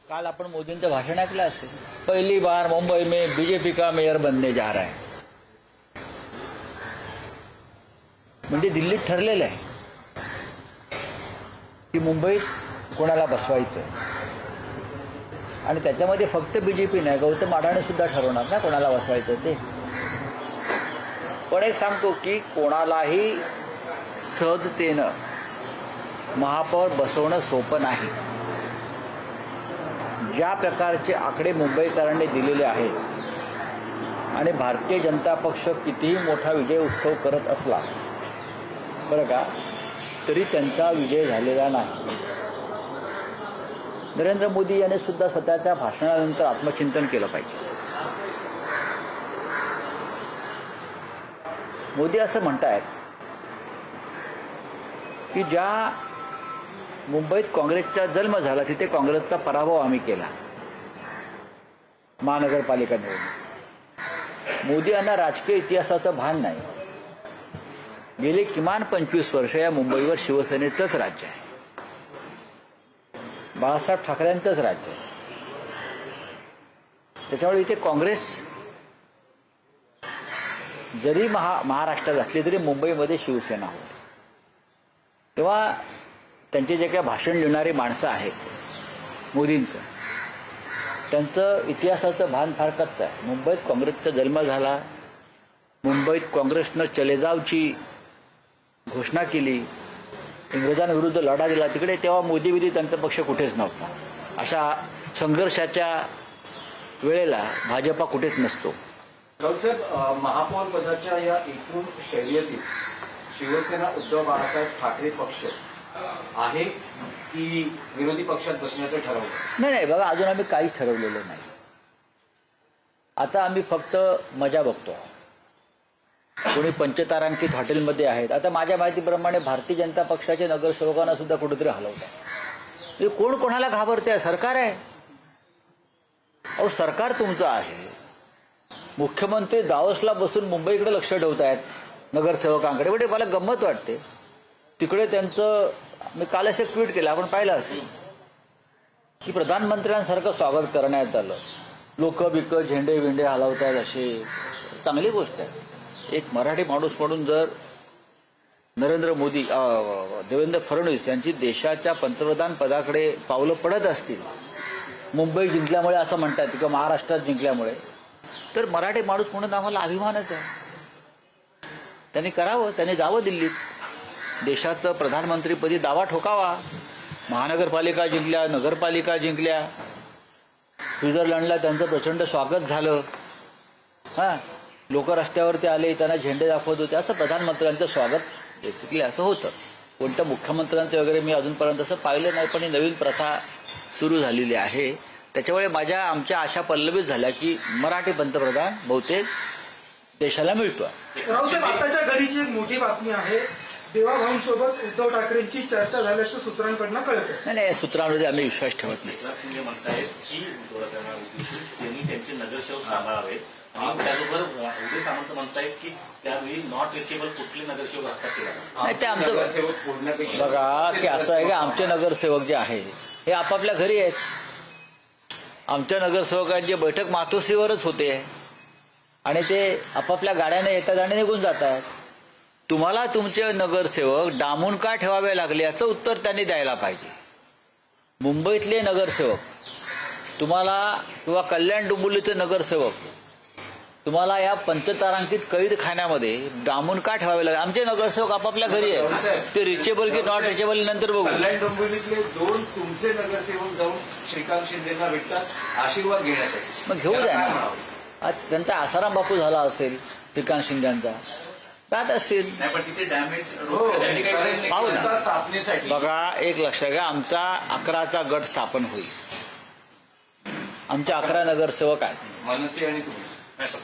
काल आपण मोदींचं भाषण ऐकलं असेल. पहली बार मुंबई में बीजेपी का मेयर बनने जा रहा है. म्हणजे दिल्लीत ठरलेलं आहे की मुंबईत कोणाला बसवायचं आणि त्याच्यामध्ये फक्त बीजेपी नाही, गौतम अडाणी सुद्धा ठरवणार ना कोणाला बसवायचं ते. पण एक सांगतो की कोणालाही सहजतेनं महापौर बसवणं सोपं नाही. ज्या प्रकारचे आकडे मुंबईकरांनी दिलेले आहेत आणि भारतीय जनता पक्ष कितीही मोठा विजय उत्सव करत असला बरं का, तरी त्यांचा विजय झालेला नाही. नरेंद्र मोदी यांनी सुद्धा स्वतःच्या भाषणानंतर आत्मचिंतन केलं पाहिजे. मोदी असं म्हणतायत की ज्या मुंबईत काँग्रेसचा जन्म झाला तिथे काँग्रेसचा पराभव आम्ही केला महानगरपालिका निवडणूक. मोदी यांना राजकीय इतिहासाचं भान नाही. गेले किमान 25 वर्ष या मुंबईवर शिवसेनेचंच राज्य आहे, बाळासाहेब ठाकरेंचंच राज्य आहे. त्याच्यामुळे इथे काँग्रेस जरी महाराष्ट्रात असली तरी मुंबईमध्ये शिवसेना होती. तेव्हा त्यांचे जे काही भाषण लिहिणारी माणसं आहेत मोदींचं, त्यांचं इतिहासाचं भान फार कच्चं आहे. मुंबईत काँग्रेसचा जन्म झाला, मुंबईत काँग्रेसनं चले जावची घोषणा केली, इंग्रजांविरुद्ध लढा दिला तिकडे, तेव्हा मोदी विधी त्यांचा पक्ष कुठेच नव्हता. अशा संघर्षाच्या वेळेला भाजपा कुठेच नसतो. राऊतसाहेब, महापौर पदाच्या या एकूण शर्यतीत शिवसेना उद्धव बाळासाहेब ठाकरे पक्ष आहे की विरोधी पक्षात बसण्याचं ठरवलं? नाही, बघा, अजून आम्ही काही ठरवलेलं नाही. आता आम्ही फक्त मजा बघतो. कोणी पंचतारांकित हॉटेलमध्ये आहेत. आता माझ्या माहितीप्रमाणे भारतीय जनता पक्षाच्या नगरसेवकांना सुद्धा कुठेतरी हलवतात. कोण कोणाला घाबरते? सरकार आहे. अहो, सरकार तुमचं आहे. मुख्यमंत्री दावोसला बसून मुंबईकडे लक्ष ठेवतायत नगरसेवकांकडे. म्हणजे मला गंमत वाटते. तिकडे त्यांचं, मी कालच एक ट्विट केलं, आपण पाहिलं असेल की प्रधानमंत्र्यांसारखं स्वागत करण्यात आलं. लोक बिक झेंडे विंडे हलवतायत, अशी चांगली गोष्ट आहे. एक मराठी माणूस म्हणून जर नरेंद्र मोदी देवेंद्र फडणवीस यांची देशाच्या पंतप्रधान पदाकडे पावलं पडत असतील मुंबई जिंकल्यामुळे, असं म्हणतात किंवा महाराष्ट्रात जिंकल्यामुळे, तर मराठी माणूस म्हणून आम्हाला अभिमानच आहे. त्यांनी करावं, त्यांनी जावं दिल्लीत, देशाचं प्रधानमंत्रीपदी दावा ठोकावा. महानगरपालिका जिंकल्या, नगरपालिका जिंकल्या, स्वित्झर्लंडला त्यांचं प्रचंड स्वागत झालं. हां, लोक रस्त्यावरती आले, त्यांना झेंडे दाखवत होते. असं प्रधानमंत्र्यांचं स्वागत बेसिकली असं होतं. कोणत्या मुख्यमंत्र्यांचं वगैरे मी अजूनपर्यंत असं पाहिलं नाही, पण ही नवीन प्रथा सुरू झालेली आहे. त्याच्यामुळे आमच्या आशा पल्लवित झाल्या की मराठी पंतप्रधान बहुतेक देशाला मिळतो. रावसाहेब, आताच्या घडीची एक मोठी बातमी आहे. देवाभाऊंसोबत उद्धव ठाकरेंची चर्चा झाल्याचं सूत्रांकडनं कळतं. नाही, सूत्रांमध्ये आम्ही विश्वास ठेवत नाही. एकनाथ शिंदे म्हणतायत की त्यांनी त्यांचे नगरसेवक सांभाळावेत. आणि त्याबरोबर उदय सामंत म्हणतायत की त्यावेळी नॉट रिचेबल कुठले नगरसेवक हातात ठेवा. नाही, ते आमचं बघा की असं आहे की आमचे नगरसेवक जे आहे हे आपापल्या घरी आहेत. आमच्या नगरसेवकांची बैठक मातोश्रीवरच होते आणि ते आपापल्या गाड्याने येतात आणि निघून जातात. तुम्हाला तुमचे नगरसेवक डांबून का ठेवावे लागले याचं उत्तर त्यांनी द्यायला पाहिजे. मुंबईतले नगरसेवक तुम्हाला, किंवा कल्याण डोंबिवलीचे नगरसेवक तुम्हाला या पंचतारांकित कैद खाण्यामध्ये डांबून का ठेवावे लागले? आमचे नगरसेवक आपापल्या घरी आहेत. ते रिचेबल की नॉट रिचेबल नंतर बघू. कल्याण डोंबिवलीतले 2 तुमचे नगरसेवक जाऊन श्रीकांत शिंदेना भेटतात आशीर्वाद घेण्यासाठी. मग घेऊ द्या ना. आज त्यांचा आसाराम बापू झाला असेल श्रीकांत शिंदेचा, जात असतील. पण तिथे डॅमेज पाहू ना. स्थापनेसाठी बघा, एक लक्षात घ्या, आमचा 11चा गट स्थापन होईल. आमचे 11 नगरसेवक आहेत. मनसे आणि तुम्ही.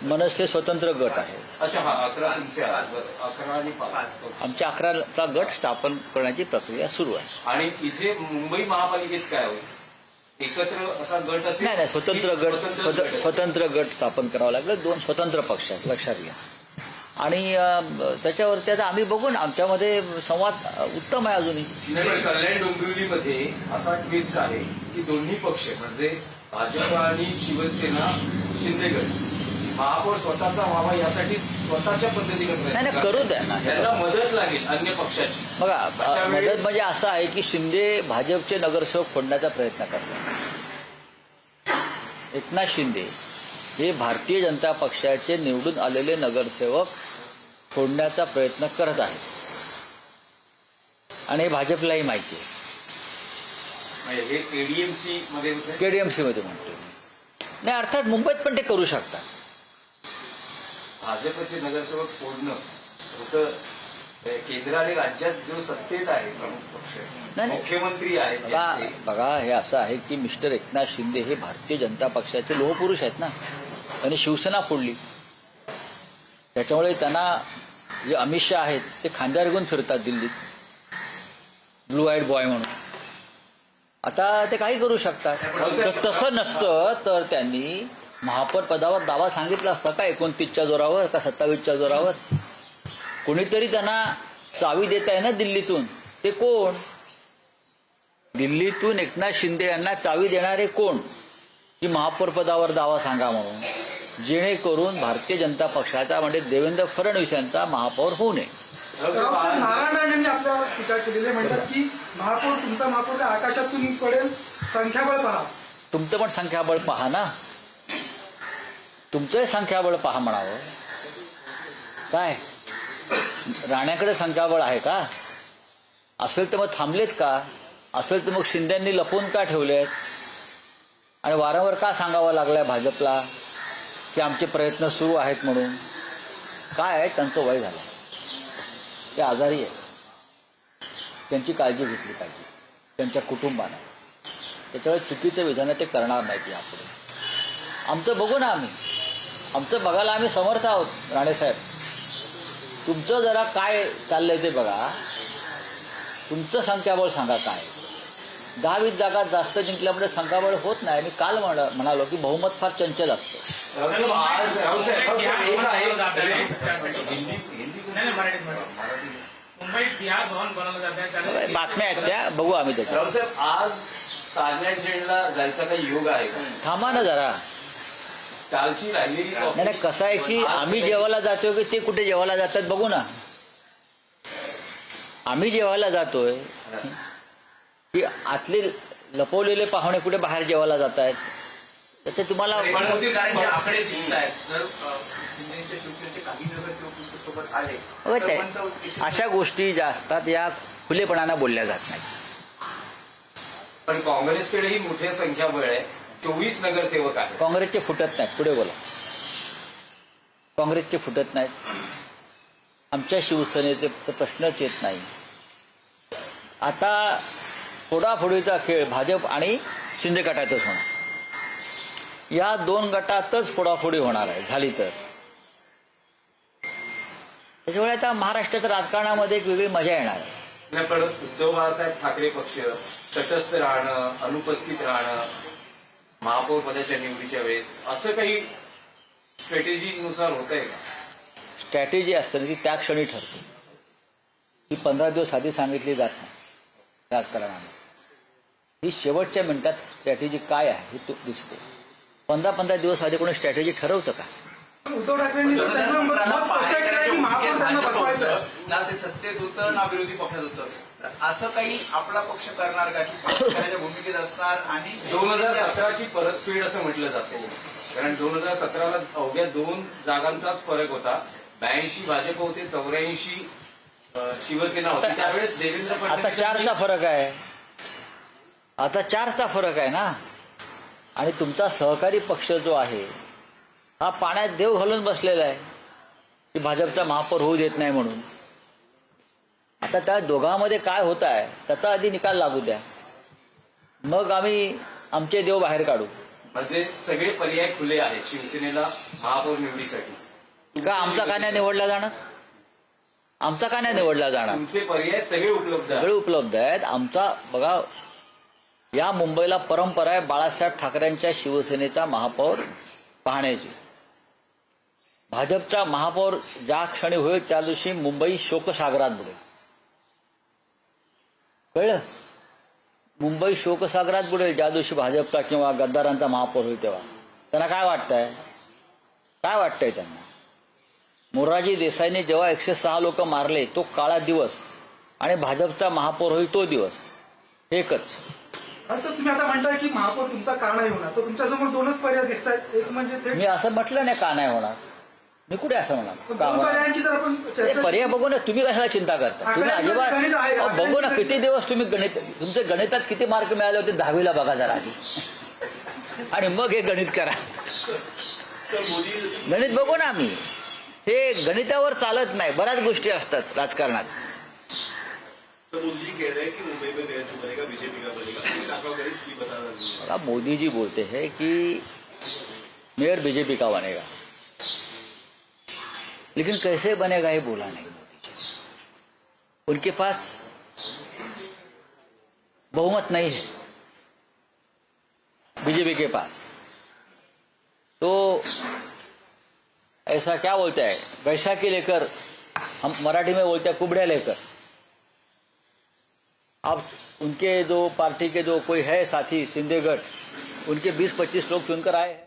मनसे स्वतंत्र गट आहे. अच्छा, हा 11 तुमचे आहेत. 11 आणि 5. आमच्या 11चा गट स्थापन करण्याची प्रक्रिया सुरू आहे. आणि इथे मुंबई महापालिकेत काय होईल? एकत्र असा गट असेल? नाही, स्वतंत्र गट स्थापन करावा लागेल. 2 स्वतंत्र पक्ष आहेत, लक्षात घ्या. आणि त्याच्यावरती आता आम्ही बघू ना, आमच्यामध्ये संवाद उत्तम आहे अजूनही. नाही, पण कल्याण डोंबिवलीमध्ये असा ट्विस्ट आहे की दोन्ही पक्ष म्हणजे भाजप आणि शिवसेना शिंदेगड महापौर स्वतःचा व्हावा यासाठी स्वतःच्या पद्धतीने नाही प्रयत्न नाही, करू द्या ना. त्यांना मदत लागेल अन्य पक्षाची. बघा, अशा मदत वेळेस- म्हणजे असं आहे की शिंदे भाजपचे नगरसेवक फोडण्याचा प्रयत्न करतात. एकनाथ शिंदे हे भारतीय जनता पक्षाचे निवडून आलेले नगरसेवक फोडण्याचा प्रयत्न करत आहेत आणि हे भाजपलाही माहिती आहे. म्हणजे हे केडीएमसी मध्ये होते. केडीएमसी मध्ये म्हणतो नाही, अर्थात मुंबईत पण ते करू शकतात. भाजपचे नगरसेवक फोडणं होतं. केंद्र आणि राज्यात जो सत्तेत आहे प्रमुख पक्ष नाही. मुख्यमंत्री आहेत ज्यांचे, बघा, हे असं आहे की मिस्टर एकनाथ शिंदे हे भारतीय जनता पक्षाचे लोहपुरुष आहेत ना. त्यांनी शिवसेना फोडली, त्याच्यामुळे त्यांना जे अमित शहा आहेत ते खांद्यावर घेऊन फिरतात दिल्लीत, ब्लू आईड बॉय म्हणून. आता ते काही करू शकतात. तर तसं नसतं तर त्यांनी महापौर पदावर दावा सांगितला असता का 29च्या जोरावर का 27च्या जोरावर. कोणीतरी त्यांना चावी देत आहे ना दिल्लीतून. ते कोण? दिल्लीतून एकनाथ शिंदे यांना चावी देणारे कोण की महापौर पदावर दावा सांगा म्हणून, जेणेकरून भारतीय जनता पक्षाचा म्हणजे देवेंद्र फडणवीस यांचा महापौर होऊ नये. नारायण राणेंनी आपल्यावर टीका केलेली आहे. म्हणतात की महापौर, तुमचा महापौर आकाशातून पडेल, संख्याबळ पहा. तुमचं पण संख्याबळ पहा ना, तुमचंही संख्याबळ पहा म्हणावं. काय राण्याकडे संख्याबळ आहे का? असेल तर मग थांबलेत का? असेल तर मग शिंदेंनी लपवून का ठेवलेत? आणि वारंवार का सांगावं लागलंय भाजपला की आमचे प्रयत्न सुरू आहेत म्हणून? काय आहे, त्यांचं वय झालं, ते आजारी आहे, त्यांची काळजी घेतली पाहिजे त्यांच्या कुटुंबानं. त्याच्यामुळे चुकीचं विधान ते करणार नाहीत यापुढे. आमचं बघू ना, आमचं बघायला आम्ही समर्थ आहोत. राणेसाहेब, तुमचं जरा काय चाललंय ते बघा. तुमचं संख्याबळ सांगा काय. 10-20 जागा जास्त जिंकल्यामुळे संख्याबळ होत नाही. मी काल म्हणालो की बहुमत फार चंचल असतं. एक आहे मुंबईत बिहार भवन बनवलं जातं. बातम्या आहेत त्या, बघू आम्ही त्याच्या. रावसाहेब, आज ताजमहल जेलला जायचा काही योग आहे का? थांबा ना जरा. कालची राहिलेली नाही नाही, कसं आहे की आम्ही जेवायला जातोय की ते कुठे जेवायला जातात बघू ना. आम्ही जेवायला जातोय की आतले लपवलेले पाहुणे कुठे बाहेर जेवायला जात आहेत, तर ते तुम्हाला आकडे दिसत आहेत. जर शिंदेच्या शिवसेनेचे काही नगरसेवक तुमच्यासोबत आले होय, तर ते पंचा उद्देश- अशा गोष्टी ज्या असतात या खुलेपणानं बोलल्या जात नाही. पण काँग्रेसकडेही मोठ्या संख्याबळ आहे. 24 नगरसेवक आहेत. काँग्रेसचे फुटत नाहीत. पुढे बोला. काँग्रेसचे फुटत नाहीत. आमच्या शिवसेनेचे तर प्रश्नच येत नाही. आता फोडाफोडीचा खेळ भाजप आणि शिंदे गटातच होणार. या 2 गटातच फोडाफोडी होणार आहे झाली तर. त्याच्यामुळे आता महाराष्ट्राच्या राजकारणामध्ये एक वेगळी मजा येणार आहे. नाही, पण उद्धव बाळासाहेब ठाकरे पक्ष तटस्थ राहणं, अनुपस्थित राहणं महापौर पदाच्या निवडीच्या वेळेस, असं काही स्ट्रॅटेजीनुसार होत आहे का? स्ट्रॅटेजी असते ती त्या क्षणी ठरते. ही 15 दिवस आधी सांगितली जात नाही राजकारणाने. ही शेवटच्या मिनिटात स्ट्रॅटेजी काय आहे हे दिसते. 15 दिवस आधी कोणी स्ट्रॅटेजी ठरवतं का? उद्धव ठाकरेंनी तर त्यांचं मत स्पष्ट केलं आहे की महापौर त्यांना बसवायचं. ना ते सत्तेत होतं ना विरोधी पक्षात होतं. तर असं काही आपला पक्ष करणार का की पक्षाच्या भूमिकेत असणार आणि 2017ची परतफेड असं म्हटलं जातं. कारण 2017ला अवघ्या 2 जागांचाच फरक होता. 82 भाजप होते, 84 शिवसेना होती. त्यावेळेस देवेंद्र आता फडणवीस 4चा फरक आहे. आता 4चा फरक आहे ना. आणि तुमचा सहकारी पक्ष जो आहे हा पाण्यात देव घालून बसलेला आहे की भाजपचा महापौर होऊ देत नाही म्हणून. आता त्या दोघांमध्ये काय होत आहे त्याचा आधी निकाल लागू द्या, मग आम्ही आमचे देव बाहेर काढू. म्हणजे सगळे पर्याय खुले आहेत शिवसेनेला महापौर निवडीसाठी. का आमचा का नाही निवडला जाणार? आमचा का नाही निवडला जाणार? तुमचे पर्याय सगळे उपलब्ध सगळे आहेत. उपलब्ध आहेत. आमचा बघा, या मुंबईला परंपरा आहे बाळासाहेब ठाकरेंच्या शिवसेनेचा महापौर पाहण्याची. भाजपचा महापौर ज्या क्षणी होईल त्या दिवशी मुंबई शोकसागरात बुडेल. कळलं? मुंबई शोकसागरात बुडेल ज्या दिवशी भाजपचा किंवा गद्दारांचा महापौर होईल तेव्हा. त्यांना काय वाटतंय? काय वाटतंय त्यांना? मोरारजी देसाईने जेव्हा 106 लोक मारले तो काळा दिवस आणि भाजपचा महापौर होईल तो दिवस एकच. असं तुम्ही आता म्हणताय की महापौर तुमचा का नाही होणार, तर तुमच्यासमोर दोनच पर्याय दिसत आहेत. एक म्हणजे थेट मी असं म्हटलं नाही का नाही होणार. मी कुठे असं म्हणाल? का दोन होणार? पर्यायांची जर आपण ते चर्चा पर्याय बघू ना. तुम्ही कशाला चिंता करता? तुम्ही आकड्यांचं अजिबात गणित आहे. अहो, बघू ना किती दिवस तुम्ही गणित, तुमचे गणितात किती मार्क मिळाले होते 10वीला बघा जरा आधी आणि मग हे गणित करा. गणित बघू ना आम्ही. हे गणितावर चालत नाही. बऱ्याच गोष्टी असतात राजकारणात. तो मोदी जी कह रहे हैं कि मुंबई में मेयर जो बनेगा बीजेपी का बनेगा, लेकिन आपका गणित की बता रहा है. बघा, मोदी जी बोलते हैं कि मेयर बीजेपी का बनेगा, लेकिन कैसे बनेगा ये बोला नहीं मोदी जी. उनके पास बहुमत नहीं है बीजेपी के पास. तो ऐसा क्या बोलता है, बैसाखी लेकर, हम मराठी में बोलते हैं कुबड़े लेकर. अब उनके जो पार्टी के जो कोई है साथी शिंदे गट, उनके 20-25 लोग चुनकर आए हैं.